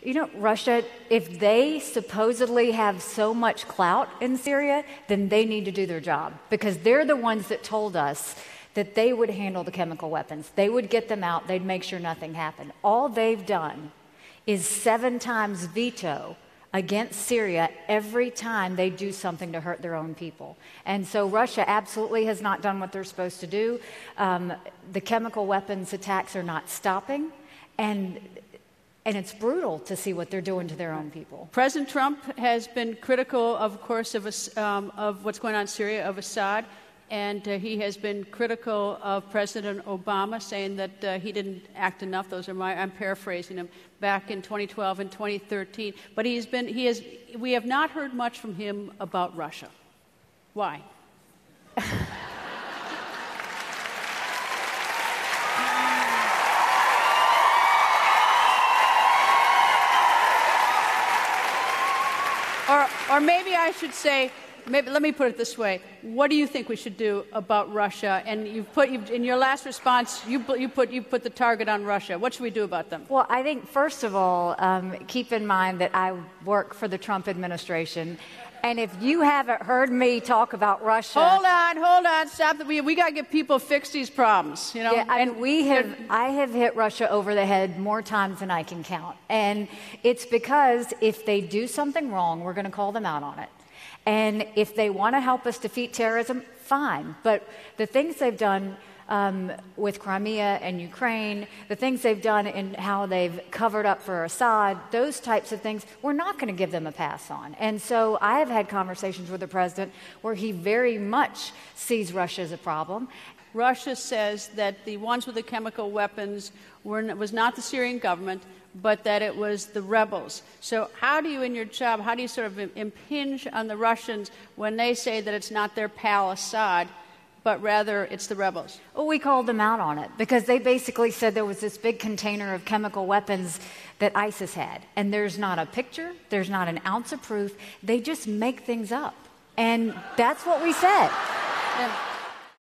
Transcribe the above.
You know, Russia, if they supposedly have so much clout in Syria, then they need to do their job, because they're the ones that told us that they would handle the chemical weapons. They would get them out. They'd make sure nothing happened. All they've done is 7 times veto against Syria every time they do something to hurt their own people. And so Russia absolutely has not done what they're supposed to do. The chemical weapons attacks are not stopping, and it's brutal to see what they're doing to their own people. President Trump has been critical, of course, of what's going on in Syria, of Assad, and he has been critical of President Obama, saying that he didn't act enough. I'm paraphrasing him, back in 2012 and 2013. But we have not heard much from him about Russia. Why? Or maybe I should say, let me put it this way. What do you think we should do about Russia? And in your last response, you put the target on Russia. What should we do about them? Well, I think, first of all, keep in mind that I work for the Trump administration. And if you haven't heard me talk about Russia... Hold on, stop. We got to get people fix these problems, you know? Yeah, I have hit Russia over the head more times than I can count. And it's because if they do something wrong, we're going to call them out on it. And if they want to help us defeat terrorism, fine. But the things they've done with Crimea and Ukraine, the things they've done in how they've covered up for Assad, those types of things, we're not going to give them a pass on. And so I have had conversations with the president where he very much sees Russia as a problem. Russia says that the ones with the chemical weapons was not the Syrian government, but that it was the rebels. So how do you, in your job, how do you sort of impinge on the Russians when they say that it's not their pal Assad, but rather it's the rebels? Well, we called them out on it because they basically said there was this big container of chemical weapons that ISIS had. And there's not a picture, there's not an ounce of proof. They just make things up. And that's what we said.